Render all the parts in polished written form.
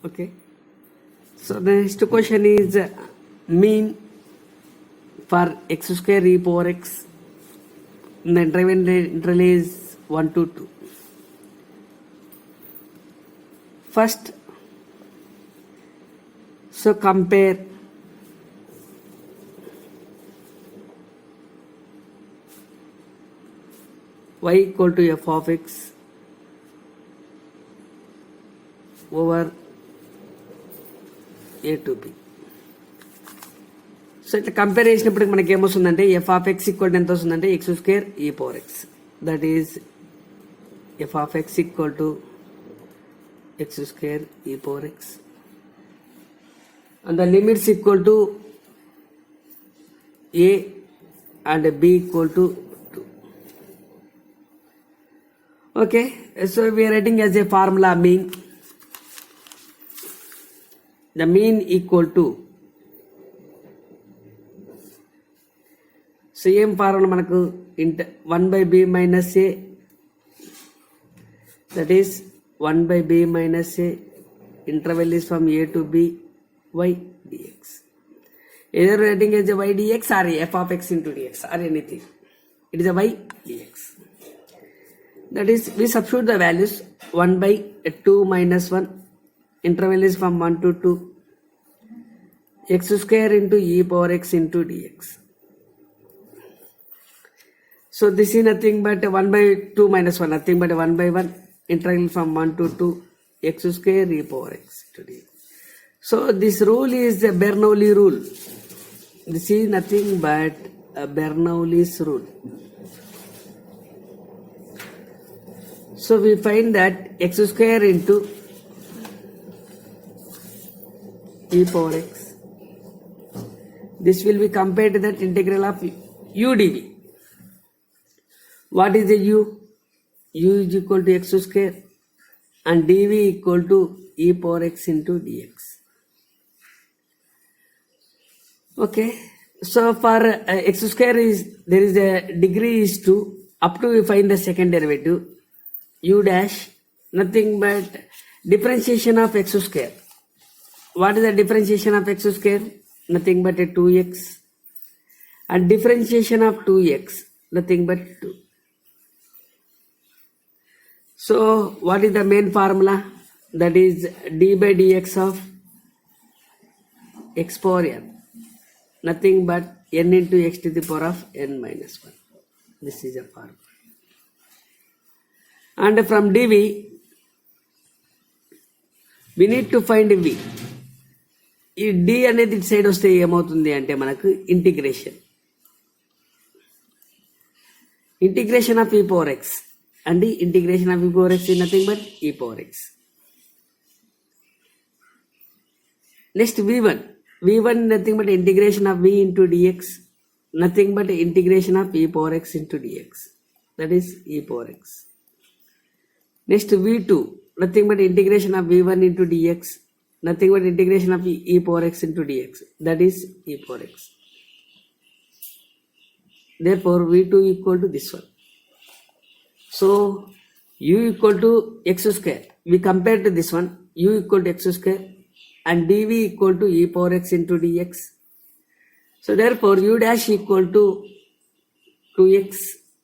Okay. So the next question is mean for x square e power x. The interval is 1 to 2. First, so compare y equal to f of x over a to b. So ఇట్లా compare చేసినప్పటికి మనకి ఏమొస్తుందంటే f of x equal ఎంత వస్తుందంటే x square e power x, that is f of x equal to x square e power x and the limits equal to a and b equal to 2. Okay, so we're writing as a formula mean. The mean equal to same formula మనకు 1 by b minus a, that is 1 by b minus a, interval is from a to b, y dx. Either writing as a y dx or f of x into dx or anything, it is a y dx. That is, we substitute the values 1 by 2 minus 1, interval is from 1 to 2, x square into e power x into dx. So this is nothing but 1 by 2 minus 1, nothing but 1 by 1, integral from 1 to 2, x square e power x into dx. So this rule is the Bernoulli rule. This is nothing but a Bernoulli's rule. So we find that x square into e power x, this will be compared to that integral of u dv. What is the u? U is equal to x square and dv equal to e power x into dx. Okay, so for x square is, there is a degree is 2, up to we find the second derivative, u dash, nothing but differentiation of x square. What is the differentiation of x square? Nothing but a 2x, and differentiation of 2x, nothing but 2. So what is the main formula? That is d by dx of x power n, nothing but n into x to the power of n minus 1. This is a formula. And from dv, we need to find v. ఈ డి అనేది ఇటు side వస్తే ఏమవుతుంది అంటే మనకు integration of e power x, and integration of e power x is nothing but e power x. Next v1 nothing but integration of v into dx, nothing but integration of e power x into dx, that is e power x. Next v2 nothing but integration of v1 into dx, nothing but integration of e power x into dx, that is e power x. Therefore v2 equal to this one. So u equal to x square, we compare to this one, u equal to x square and dv equal to e power x into dx. So therefore u dash equal to 2x,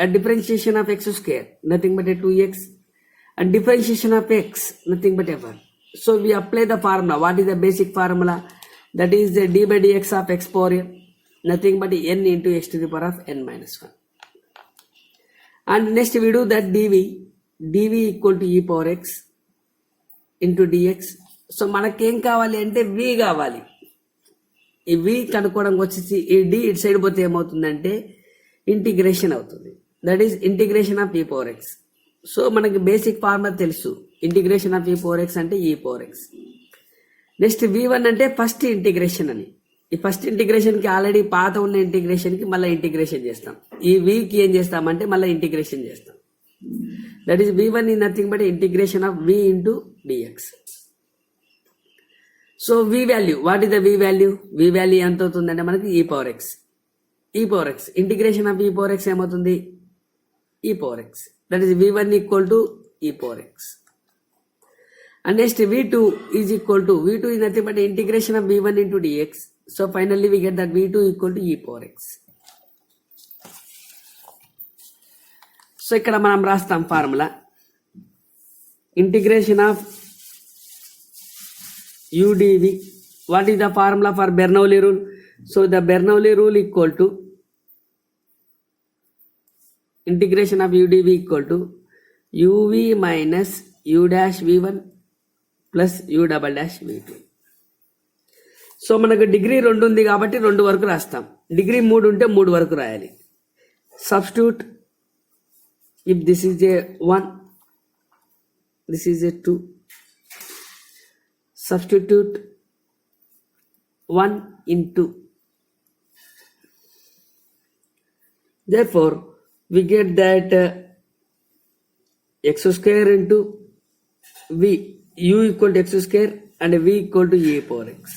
a differentiation of x square, nothing but a 2x, and differentiation of x, nothing but a 1. So we apply the formula. What is the basic formula? That is the d by dx of x power n, nothing but n into x to the power of n minus 1. And next we do that dv equal to e power x into dx. So మనకి ఏం కావాలి అంటే v కావాలి. ఈ v కనుక్కోవడానికి వచ్చేసి ఈ d ఇటు సైడ్ పోతే ఏమవుతుందంటే ఇంటిగ్రేషన్ అవుతుంది, that is integration of e power x. So మనకి బేసిక్ ఫార్ములా తెలుసు, integration of e power x అంటే ఈ పవర్ ఎక్స్. నెక్స్ట్ v1 అంటే ఫస్ట్ ఇంటిగ్రేషన్ అని, ఈ ఫస్ట్ ఇంటిగ్రేషన్కి ఆల్రెడీ పాత ఉన్న ఇంటిగ్రేషన్కి మళ్ళీ ఇంటిగ్రేషన్ చేస్తాం, ఈ vకి ఏం చేస్తామంటే మళ్ళీ ఇంటిగ్రేషన్ చేస్తాం, that is v1 is nothing but integration of v into dx. So v value, what is the v value? v value ఎంత అవుతుందంటే మనకి ఈ power X, integration of e power X ఏమవుతుంది? ఈ power X, that is v1 equal to e power x. And next v2 is equal to, v2 is nothing but integration of v1 into dx. So finally we get that v2 equal to e power x. So ఇక్కడ మనం రాస్తాం formula integration of udv. What is the formula for Bernoulli rule? So the Bernoulli rule equal to integration of udv equal to uv minus u dash v1 plus u double dash v2. So మనకు degree 2 ఉంది కాబట్టి 2 వరకు రాస్తాం. Degree 3 ఉంటే 3 వరకు రాయాలి. Substitute. If this is a 1, this is a 2. Substitute 1 into. Therefore, we get that x square into v, u equal to x square and v equal to e power x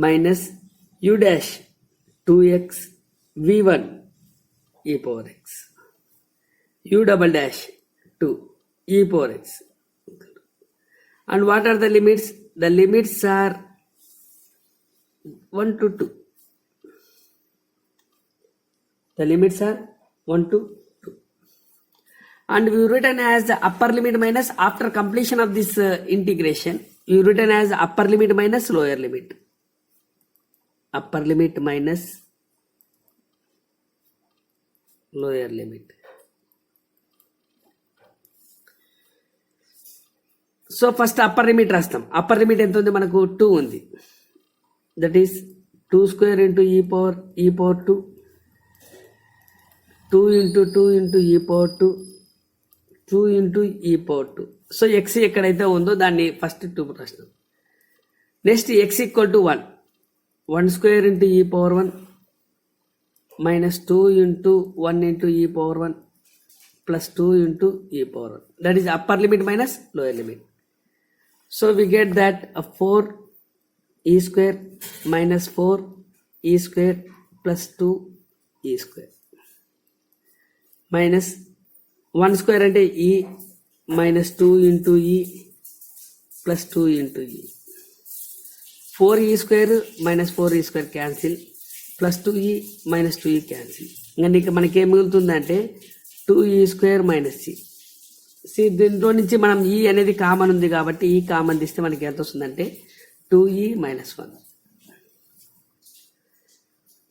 minus u dash 2x v1 e power x. U double dash 2 e power x. And what are the limits? The limits are 1 to 2. The limits are 1 to 2. And we written as the upper limit minus, after completion of this integration, we written as upper limit minus lower limit. Upper limit minus lower limit. So first upper limit రాస్తాం. Upper limit ఎంత ఉంది మనకు? 2 ఉంది. That is 2 square into ఈ power 2, 2 into 2 into ఈ power 2, 2 into ఈ power 2. So X ఎక్కడైతే ఉందో దాన్ని ఫస్ట్ 2 రాస్తాం. Next X equal to 1, 1 square into ఈ పవర్ 1 మైనస్ 2 ఇంటూ 1 ఇంటూ ఈ పవర్ 1 ప్లస్ 2 ఇంటూ ఈ power 1. That is upper limit minus lower limit. So we get that 4 e square minus 4 e square plus 2 e square minus 1 square అంటే e minus 2 into e plus 2 into e. 4 e square minus 4 e square cancel plus 2e minus 2e cancel. ఇంకా మనకి ఏం మిగులుతుందంటే 2e square minus c. దీంట్లో నుంచి మనం ఈ అనేది common ఉంది కాబట్టి ఈ కామన్ తీస్తే మనకి ఎంత వస్తుందంటే 2e minus 1.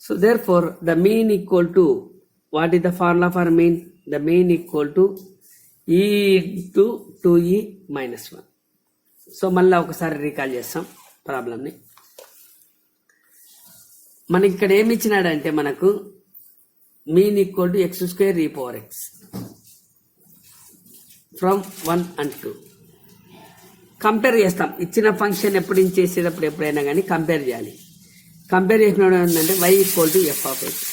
So there for the mean equal to, what is the formula for mean? The mean equal to e into 2e minus 1. So మళ్ళీ ఒకసారి రీకాల్ చేస్తాం ప్రాబ్లమ్ని. మనకి ఇక్కడ ఏమి ఇచ్చినాడంటే మనకు mean equal to x square e power X from 1 and 2. Compare చేస్తాం. ఇచ్చిన ఫంక్షన్ ఎప్పుడు చేసేటప్పుడు ఎప్పుడైనా కానీ కంపేర్ చేయాలి. కంపేర్ చేసినప్పుడు ఏంటంటే y equal to f of x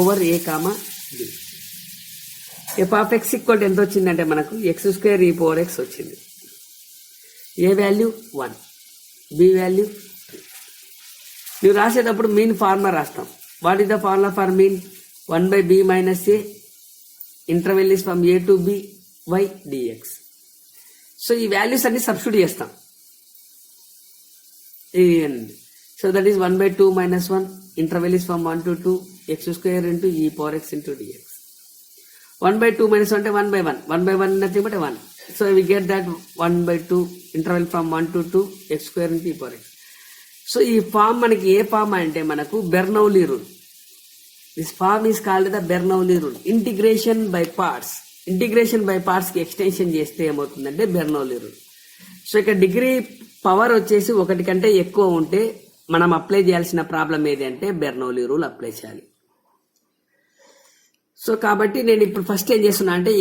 over a comma b. F of x equal to ఎంత వచ్చిందంటే మనకు x square e power x వచ్చింది. A value 1, b value 3. నువ్వు రాసేటప్పుడు మీన్ ఫార్ములా రాస్తాం. What is the formula for mean? 1/b minus a, interval is from a to b y dx. So ఈ values అన్ని substitute చేస్తాం. So that is 1/2 minus 1, interval is from 1 to 2, x square into e power x into dx. 1/2 minus 1 అంటే 1/1, 1/1 nothing but 1. So we get that 1/2 interval from 1 to 2, x square into e power x. So e form మనకి ఏ form అంటే మనకు Bernoulli rule. This form is called the Bernoulli rule. Integration by parts. Integration by పార్ట్స్కి extension చేస్తే ఏమవుతుందంటే Bernoulli rule. So ఇక్కడ degree power వచ్చేసి 1 కంటే ఎక్కువ ఉంటే మనం అప్లై చేయాల్సిన ప్రాబ్లం ఏది అంటే బెర్నౌలీ రూల్ అప్లై చేయాలి. సో కాబట్టి నేను ఇప్పుడు ఫస్ట్ ఏం చేస్తున్నా అంటే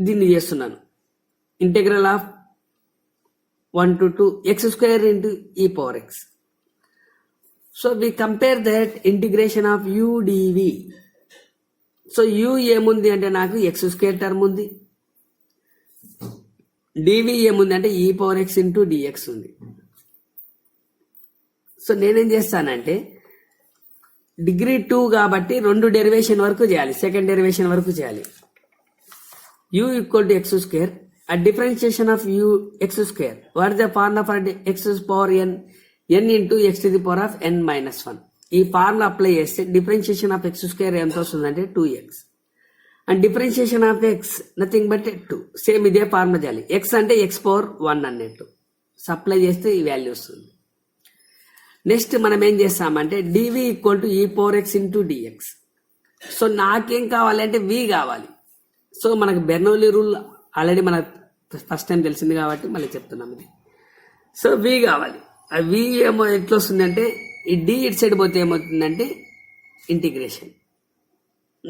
దీన్ని చేస్తున్నాను. Integral of 1 to 2 x square into e power x. So we compare that integration of u dv. So u ఏముంది అంటే నాకు ఎక్స్ స్క్వేర్ టర్మ్ ఉంది. డివి ఏముంది అంటే ఈ పవర్ ఎక్స్ ఇంటూ డిఎక్స్ ఉంది. సో నేనేం చేస్తానంటే డిగ్రీ 2 కాబట్టి 2 డెరివేషన్ వరకు చేయాలి, సెకండ్ డెరివేషన్ వరకు చేయాలి. u equal to x square, a differentiation of u x square. What is the formula for x power n? N into x to the power of n minus 1. ఈ formula apply చేస్తే differentiation of X square ఎంత వస్తుందంటే 2x. And differentiation of X nothing but 2. Same ఇదే formula చేయాలి. X అంటే X power 1 అన్నట్టు supply చేస్తే ఈ వాల్యూ వస్తుంది. నెక్స్ట్ మనం ఏం చేస్తామంటే dv equal to e power x into dx. So నాకేం కావాలంటే వి కావాలి. సో మనకు బెర్నౌలీ రూల్ ఆల్రెడీ మనకు ఫస్ట్ టైం తెలిసింది కాబట్టి మళ్ళీ చెప్తున్నాం ఇది. సో వి కావాలి. ఆ వి ఏమో ఎట్లా వస్తుందంటే ఈ డి ఇటు సైడ్ పోతే ఏమవుతుందంటే integration,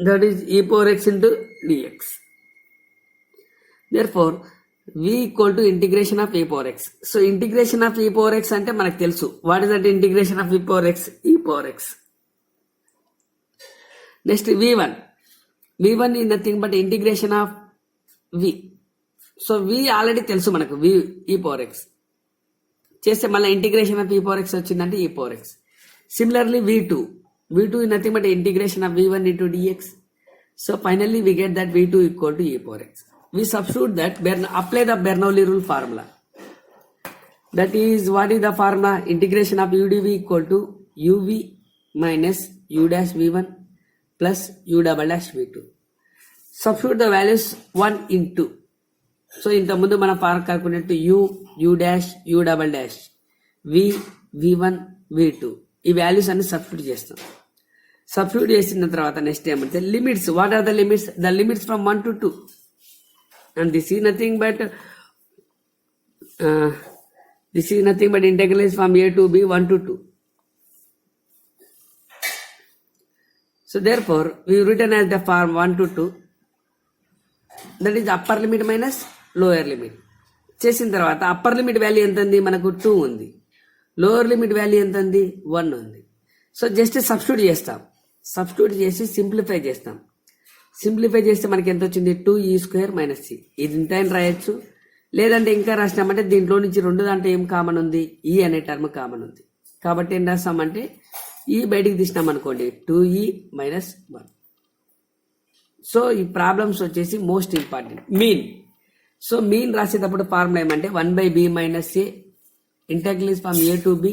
that is e power x into dx. Therefore v equal to integration of e power x. So integration of e power x అంటే మనకు తెలుసు. What is that integration of e power x? E power x. Next v1. v1 is nothing but integration of v. సో v already తెలుసు మనకు, v e power x చేస్తే మళ్ళీ integration of e power x వచ్చిందంటే e power X. Similarly v2 is nothing but integration of v1 into dx. So finally we get that v2 equal to e power x. We substitute that, apply the Bernoulli rule formula. That is, what is the formula? Integration of udv equal to uv minus u dash v1 plus u double dash v2. Substitute the values 1 into. So ఇంత ముందు మనం formula కనుక్కున్నట్టు u dash u double dash v1 v2 ఈ values అన్ని substitute చేస్తాం. Substitute చేసిన తర్వాత next ఏమంటే limits. What are the limits? The limits from 1 to 2. And this is nothing but integral is from a to b 1 to 2. So therefore we written as the form 1 to 2, that is upper limit minus lower limit. చేసిన తర్వాత upper limit value ఎంత ఉంది? మనకు 2 ఉంది. Lower limit value ఎంత ఉంది? 1 ఉంది. So just substitute చేస్తాం. సబ్స్టిట్యూట్ చేసి సింప్లిఫై చేస్తాం. సింప్లిఫై చేస్తే మనకి ఎంత వచ్చింది? 2e square minus C. ఇది ఇంత అని రాయొచ్చు, లేదంటే ఇంకా రాసినామంటే దీంట్లో నుంచి 2 దాంట్లో ఏం కామన్ ఉంది? ఈ అనే టర్మ్ కామన్ ఉంది. కాబట్టి ఏం రాస్తామంటే ఈ బయటికి తీసినాం అనుకోండి 2e మైనస్ 1. సో ఈ ప్రాబ్లమ్స్ వచ్చేసి most important mean. So mean రాసేటప్పుడు ఫార్ములా ఏమంటే 1/b minus A integral from a to b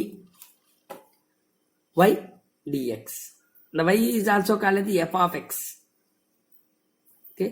y dx. The y is also called the f of x. Okay.